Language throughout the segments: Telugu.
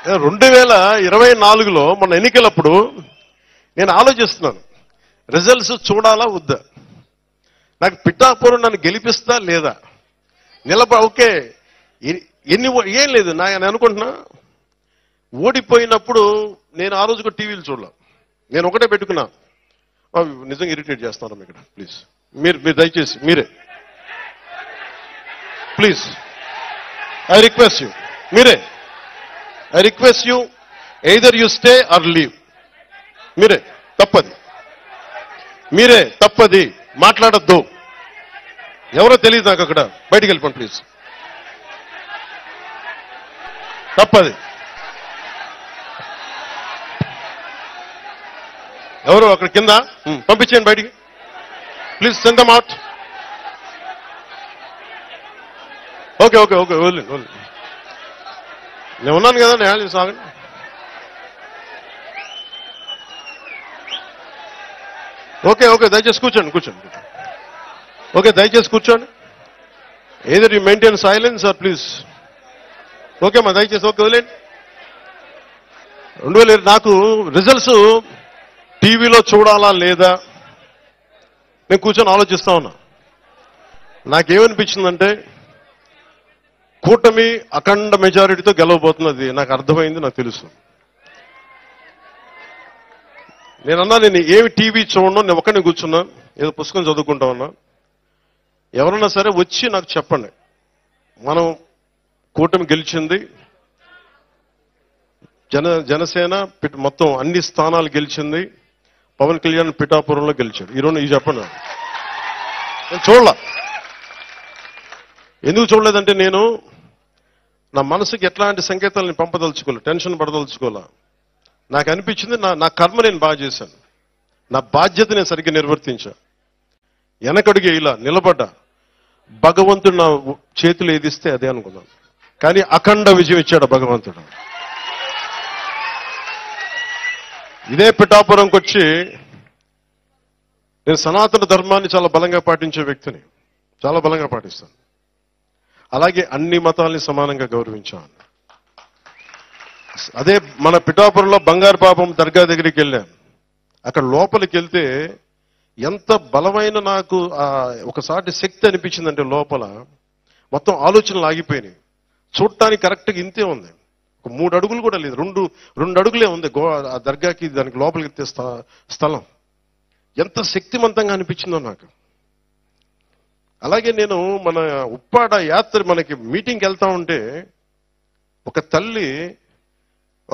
2024లో మన ఎన్నికలప్పుడు నేను ఆలోచిస్తున్నాను, రిజల్ట్స్ చూడాలా వద్దా, నాకు పిఠాపురం నన్ను గెలిపిస్తా లేదా, ఓకే ఏం లేదు నేను అనుకుంటున్నా. ఓడిపోయినప్పుడు నేను ఆ రోజు కూడా టీవీలు చూడలే, నేను ఒకటే పెట్టుకున్నా. నిజంగా ఇరిటేట్ చేస్తున్నాను ఇక్కడ, ప్లీజ్ మీరు దయచేసి మీరే please I request you, I request you either you stay are leave. మీరే తప్పది మాట్లాడద్దు. ఎవరో తెలియదు నాకు, అక్కడ బయటికి వెళ్ళిపోండి ప్లీజ్. తప్పది. ఎవరు అక్కడ కింద పంపించేయండి బయటికి please, send them out. Okay వదిలేండి. నేను ఉన్నాను కదా, నేను సాగండి. ఓకే దయచేసి కూర్చోండి. ఓకే దయచేసి కూర్చోండి. Either you maintain silence or please. Okay మా దయచేసి ఓకే వదిలేండి. 2000 నాకు రిజల్ట్స్ టీవీలో చూడాలా లేదా నేను కూర్చొని ఆలోచిస్తా ఉన్నా. నాకేమనిపించిందంటే కూటమి అఖండ మెజారిటీతో గెలవబోతున్నది నాకు అర్థమైంది, నాకు తెలుసు. నేను ఏమి టీవీ చూడను, నేను ఒక్కడిని కూర్చున్నా, ఏదో పుస్తకం చదువుకుంటా ఉన్నా. ఎవరన్నా సరే వచ్చి నాకు చెప్పండి, మనం కూటమి గెలిచింది, జనసేన మొత్తం అన్ని స్థానాలు గెలిచింది, పవన్ కళ్యాణ్ పిఠాపురంలో గెలిచాడు. ఈరోజు ఇది చెప్పండి. నేను చూడలా. ఎందుకు చూడలేదంటే నేను నా మనసుకి ఎట్లాంటి సంకేతాలను పంపదలుచుకోలే, టెన్షన్ పడదలుచుకోలే. నాకు అనిపించింది నా కర్మ నేను బాగా చేశాను, నా బాధ్యత నేను సరిగ్గా నిర్వర్తించా, వెనకడుగు ఇలా నిలబడ్డా. భగవంతుడు నా చేతులు ఏదిస్తే అదే అనుకున్నాను, కానీ అఖండ విజయం ఇచ్చాడు భగవంతుడు. ఇదే పిఠాపురంకి వచ్చి నేను సనాతన ధర్మాన్ని చాలా బలంగా పాటించే వ్యక్తిని, చాలా బలంగా పాటిస్తాను. అలాగే అన్ని మతాల్ని సమానంగా గౌరవించాను. అదే మన పిఠాపురంలో బంగారు పాపం దర్గా దగ్గరికి వెళ్ళాను. అక్కడ లోపలికి వెళ్తే ఎంత బలమైన నాకు ఒకసారి శక్తి అనిపించిందంటే, లోపల మొత్తం ఆలోచనలు ఆగిపోయినాయి. చూడటానికి కరెక్ట్గా ఇంతే ఉంది, ఒక 3 అడుగులు కూడా లేదు, 2 అడుగులే ఉంది ఆ దర్గాకి దానికి లోపలికి ఎత్తే స్థలం. ఎంత శక్తివంతంగా అనిపించిందో నాకు. అలాగే నేను మన ఉప్పాడ యాత్ర మనకి మీటింగ్కి వెళ్తా ఉంటే ఒక తల్లి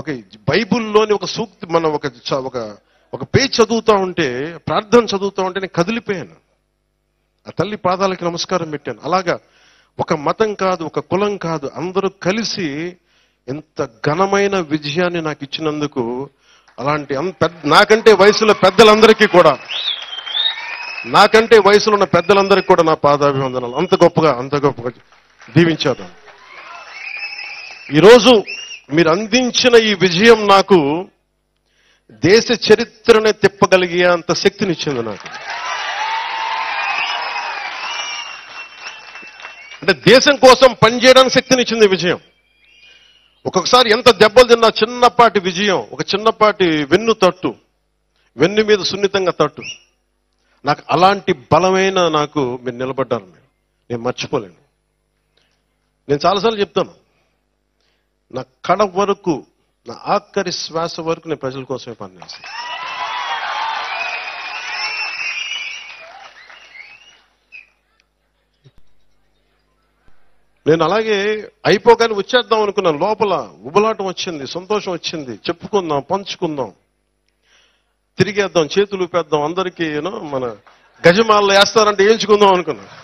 ఒక బైబుల్లోని ఒక సూక్తి మన ఒక పేజ్ చదువుతా ఉంటే, ప్రార్థన చదువుతా ఉంటే నేను కదిలిపోయాను. ఆ తల్లి పాదాలకి నమస్కారం పెట్టాను. అలాగా ఒక మతం కాదు, ఒక కులం కాదు, అందరూ కలిసి ఎంత ఘనమైన విజయాన్ని నాకు ఇచ్చినందుకు, అలాంటి నాకంటే వయసులో పెద్దలందరికీ కూడా, నాకంటే వయసులో ఉన్న పెద్దలందరికీ కూడా నా పాదాభివందనాలు. అంత గొప్పగా దీవించారు. ఈరోజు మీరు అందించిన ఈ విజయం నాకు దేశ చరిత్రనే తిప్పగలిగే అంత శక్తినిచ్చింది నాకు. అంటే దేశం కోసం పనిచేయడానికి శక్తినిచ్చింది విజయం. ఒక్కొక్కసారి ఎంత దెబ్బలు తిన్నా చిన్నపాటి విజయం, ఒక చిన్నపాటి వెన్ను మీద సున్నితంగా తట్టు, నాకు అలాంటి బలమైన నాకు మీరు నిలబడ్డారు. నేను మర్చిపోలేను. నేను చాలాసార్లు చెప్తాను, నా కడ వరకు, నా ఆఖరి శ్వాస వరకు నేను ప్రజల కోసమే పనిచేస్తాను. నేను అలాగే అయిపోగానే వచ్చేద్దాం అనుకున్నాను. లోపల ఉబలాటం వచ్చింది, సంతోషం వచ్చింది, చెప్పుకుందాం, పంచుకుందాం, తిరిగేద్దాం, చేతులు ఊపేద్దాం, అందరికీ మన గజమాలలో వేస్తారంటే వేయించుకుందాం అనుకున్నాను.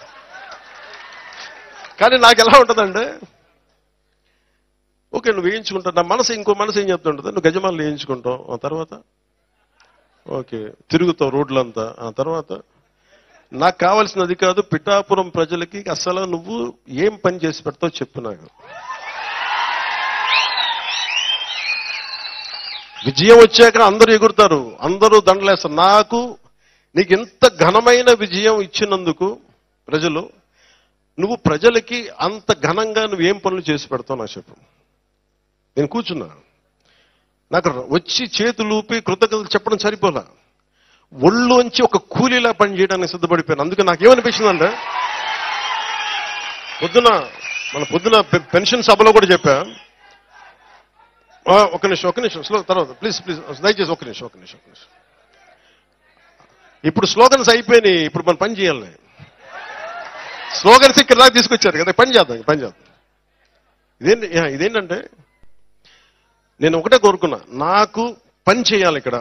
కానీ నాకు ఎలా ఉంటుందంటే, ఓకే నువ్వు వేయించుకుంటావు, నా మనసు ఇంకో మనసు ఏం చెప్తుంటుంది, నువ్వు గజమాలలో వేయించుకుంటావు, ఆ తర్వాత ఓకే తిరుగుతావు రోడ్లంతా, ఆ తర్వాత నాకు కావాల్సినది కాదు, పిఠాపురం ప్రజలకి అసలు నువ్వు ఏం పని చేసి పెడతావు చెప్పు నాకు. విజయం వచ్చాక అందరూ ఎగురుతారు, అందరూ దండలేస్తారు. నీకు ఇంత ఘనమైన విజయం ఇచ్చినందుకు ప్రజలు, నువ్వు ప్రజలకి అంత ఘనంగా నువ్వేం పనులు చేసి పెడతావు నాకు చెప్పు. నేను కూర్చున్నా, నాకు వచ్చి చేతులు ఊపి కృతజ్ఞతలు చెప్పడం సరిపోలా, ఒళ్ళోంచి ఒక కూలీలా పని చేయడానికి సిద్ధపడిపోయాను. అందుకే నాకేమనిపించిందంటే పొద్దున పెన్షన్ సభలో కూడా చెప్పా, ఒక నిమిషం స్లో, తర్వాత ప్లీజ్ దయచేసి ఒక నిమిషం. ఇప్పుడు స్లోగన్స్ అయిపోయినాయి, ఇప్పుడు మనం పని చేయాలి. స్లోగన్స్ ఇక్కడ దాకా తీసుకొచ్చారు కదా, పని చేద్దాం. ఇదేంటంటే నేను ఒకటే కోరుకున్నా, నాకు పని చేయాలి ఇక్కడ.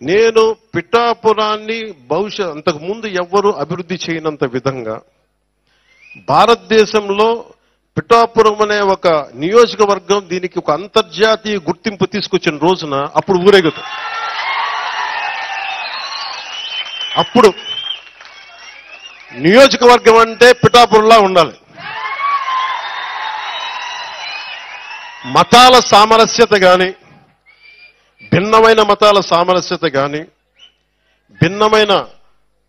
నేను పిఠాపురాన్ని అంతకు ముందు ఎవ్వరూ అభివృద్ధి చేయనంత విధంగా భారతదేశంలో పిఠాపురం అనే ఒక నియోజకవర్గం దీనికి ఒక అంతర్జాతీయ గుర్తింపు తీసుకొచ్చిన రోజున అప్పుడు ఊరేగుతాం. అప్పుడు నియోజకవర్గం అంటే పిఠాపురంలా ఉండాలి. మతాల సామరస్యత కానీ, భిన్నమైన మతాల సామరస్యత కానీ, భిన్నమైన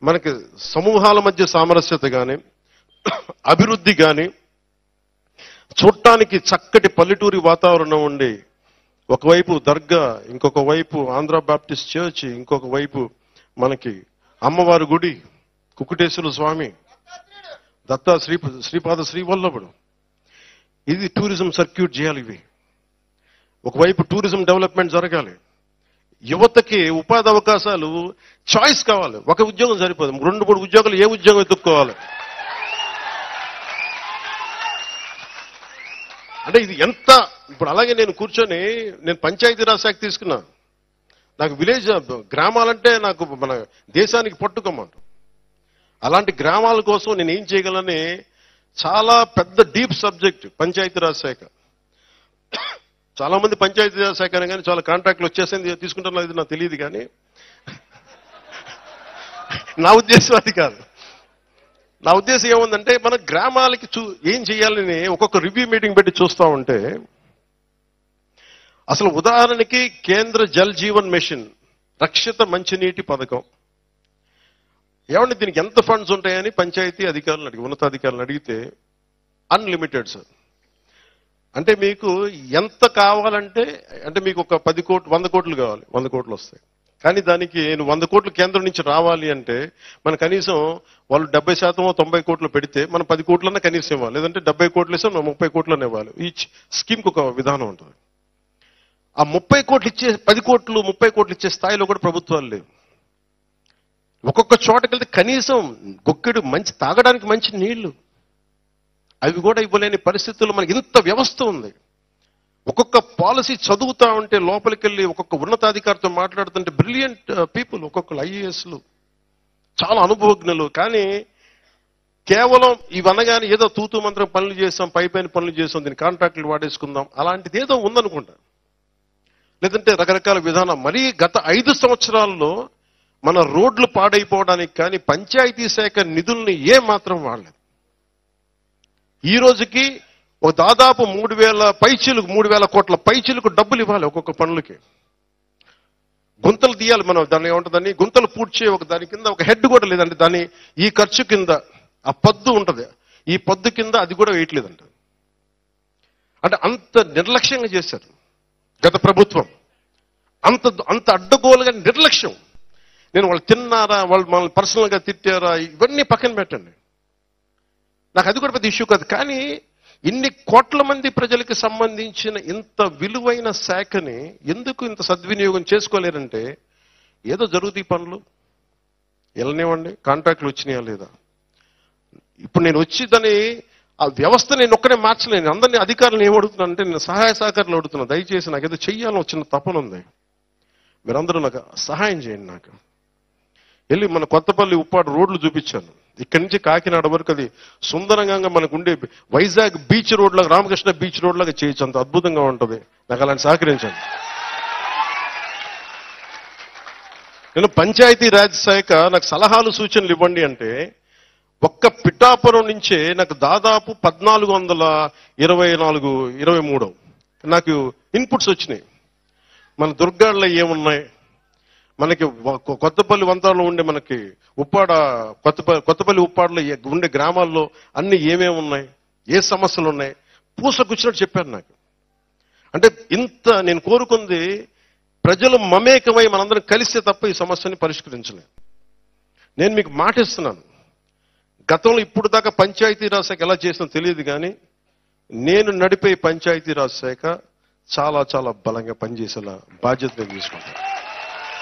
మనకి సమూహాల మధ్య సామరస్యత కానీ, అభివృద్ధి కానీ, చూడటానికి చక్కటి పల్లెటూరి వాతావరణం ఉండి, ఒకవైపు దర్గా, ఇంకొక వైపు ఆంధ్ర బాప్టిస్ట్ చర్చ్, ఇంకొక వైపు మనకి అమ్మవారి గుడి, కుకుటేశ్వర స్వామి, దత్తా శ్రీపాద శ్రీవల్లభుడు, ఇది టూరిజం సర్క్యూట్ చేయాలి. ఇవి ఒకవైపు టూరిజం డెవలప్మెంట్ జరగాలి. యువతకి ఉపాధి అవకాశాలు, చాయిస్ కావాలి. ఒక ఉద్యోగం సరిపోదు, 2-3 ఉద్యోగాలు, ఏ ఉద్యోగం ఎత్తుక్కోవాలి. అంటే ఇది ఎంత ఇప్పుడు అలాగే నేను కూర్చొని నేను పంచాయతీరాజ్ శాఖ తీసుకున్నా. నాకు విలేజ్ గ్రామాలంటే నాకు మన దేశానికి పట్టుకోమాట. అలాంటి గ్రామాల కోసం నేను ఏం చేయగలని చాలా పెద్ద డీప్ సబ్జెక్ట్ పంచాయతీరాజ్ శాఖ. చాలా మంది పంచాయతీరాజ్ శాఖ అని కానీ చాలా కాంట్రాక్ట్లు వచ్చేసింది తీసుకుంటున్నారు, ఇది నాకు తెలియదు. కానీ నా ఉద్దేశం అది కాదు. నా ఉద్దేశం ఏముందంటే మన గ్రామాలకి ఏం చేయాలని ఒక్కొక్క రివ్యూ మీటింగ్ పెట్టి చూస్తా ఉంటే, అసలు ఉదాహరణకి కేంద్ర జల్ జీవన్ మిషన్ రక్షిత మంచినీటి పథకం, ఏమంటే దీనికి ఎంత ఫండ్స్ ఉంటాయని పంచాయతీ అధికారులను ఉన్నతాధికారులను అడిగితే అన్లిమిటెడ్ సార్. అంటే మీకు ఎంత కావాలంటే, అంటే మీకు ఒక 10 కోట్లు 100 కోట్లు కావాలి, 100 కోట్లు వస్తాయి. కానీ దానికి 100 కోట్లు కేంద్రం నుంచి రావాలి అంటే మన కనీసం వాళ్ళు 70% 90 కోట్లు పెడితే మనం 10 కోట్లన్నా కనీసం ఇవ్వాలి, లేదంటే 70 కోట్లు ఇస్తే 30 కోట్లనే ఇవ్వాలి. ఈ స్కీమ్కి ఒక విధానం ఉంటుంది. ఆ 30 కోట్లు ఇచ్చే 10 కోట్లు 30 కోట్లు ఇచ్చే స్థాయిలో కూడా ప్రభుత్వాలు లేవు. ఒక్కొక్క చోటకి వెళ్తే కనీసం గొక్కెడు తాగడానికి మంచి నీళ్లు అవి కూడా ఇవ్వలేని పరిస్థితుల్లో మనకి ఇంత వ్యవస్థ ఉంది. ఒక్కొక్క పాలసీ చదువుతా ఉంటే లోపలికి వెళ్ళి ఒక్కొక్క ఉన్నతాధికారితో మాట్లాడుతుంటే బ్రిలియంట్ పీపుల్, ఒక్కొక్కరు ఐఏఎస్లు, చాలా అనుభవజ్ఞులు. కానీ కేవలం ఇవనగానే ఏదో తూతూ మంత్రం పనులు చేస్తాం, పైపైన పనులు చేస్తాం, దీన్ని కాంట్రాక్టులు వాడేసుకుందాం, అలాంటిది ఏదో ఉందనుకుంటా. లేదంటే రకరకాల విధానం. మరీ గత 5 సంవత్సరాల్లో మన రోడ్లు పాడైపోవడానికి కానీ పంచాయతీ శాఖ నిధుల్ని ఏ మాత్రం వాడలేదు. ఈ రోజుకి ఒక దాదాపు 3,000 కోట్ల పైచీలకు డబ్బులు ఇవ్వాలి ఒక్కొక్క పనులకి. గుంతలు తీయాలి మనం, దాన్ని ఏముంటుందని గుంతలు పూడ్చే దాని కింద ఒక హెడ్ కూడా లేదంటే దాని ఈ ఖర్చు కింద ఆ పద్దు ఉంటుంది, ఈ పద్దు కింద అది కూడా వేయట్లేదంట. అంటే అంత నిర్లక్ష్యంగా చేశారు గత ప్రభుత్వం. అంత అడ్డగోలుగా నిర్లక్ష్యం. నేను వాళ్ళు తిన్నారా, వాళ్ళు మనల్ని పర్సనల్గా తిట్టారా, ఇవన్నీ పక్కన పెట్టండి, నాకు అది కూడా పెద్ద ఇష్యూ కాదు. కానీ ఇన్ని కోట్ల మంది ప్రజలకు సంబంధించిన ఇంత విలువైన శాఖని ఎందుకు ఇంత సద్వినియోగం చేసుకోలేరంటే, ఏదో జరుగుతాయి పనులు వెళ్ళనివ్వండి, కాంట్రాక్టులు వచ్చినాయా లేదా. ఇప్పుడు నేను వచ్చి దాన్ని ఆ వ్యవస్థ నేను ఒక్కనే మార్చలేను. అందరినీ అధికారులను ఏమడుగుతున్నాను అంటే నేను సహాయ సహకారాలు అడుగుతున్నాను. దయచేసి నాకు ఏదో చెయ్యాలని వచ్చిన తపన ఉంది, మీరందరూ నాకు సహాయం చేయండి. నాకు వెళ్ళి మన కొత్తపల్లి ఉప్పాడు రోడ్లు చూపించాను. ఇక్కడి నుంచి కాకినాడ వరకు అది సుందరంగా మనకు ఉండే వైజాగ్ బీచ్ రోడ్ లాగా, రామకృష్ణ బీచ్ రోడ్ లాగా చేయొచ్చు, అంత అద్భుతంగా ఉంటుంది. నాకు అలాంటి సహకరించండి. నేను పంచాయతీ రాజ్ శాఖ నాకు సలహాలు సూచనలు ఇవ్వండి అంటే ఒక్క పిఠాపురం నుంచే నాకు దాదాపు 1424-23 నాకు ఇన్పుట్స్ వచ్చినాయి. మన దుర్గాల్లో ఏమున్నాయి, మనకి కొత్తపల్లి వంతలో ఉండే మనకి కొత్తపల్లి ఉప్పాడలో ఉండే గ్రామాల్లో అన్ని ఏమేమి ఉన్నాయి, ఏ సమస్యలు ఉన్నాయి, పూస కూర్చున్నట్టు చెప్పారు నాకు. అంటే ఇంత నేను కోరుకుంది ప్రజలు మమేకమై మనందరం కలిస్తే తప్ప ఈ సమస్యని పరిష్కరించలేం. నేను మీకు మాటిస్తున్నాను, గతంలో ఇప్పుడు దాకా పంచాయతీరాజ్ శాఖ ఎలా చేసినా తెలియదు, కానీ నేను నడిపే పంచాయతీరాజ్ శాఖ చాలా చాలా బలంగా పనిచేసేలా బాధ్యత నేను తీసుకుంటాను.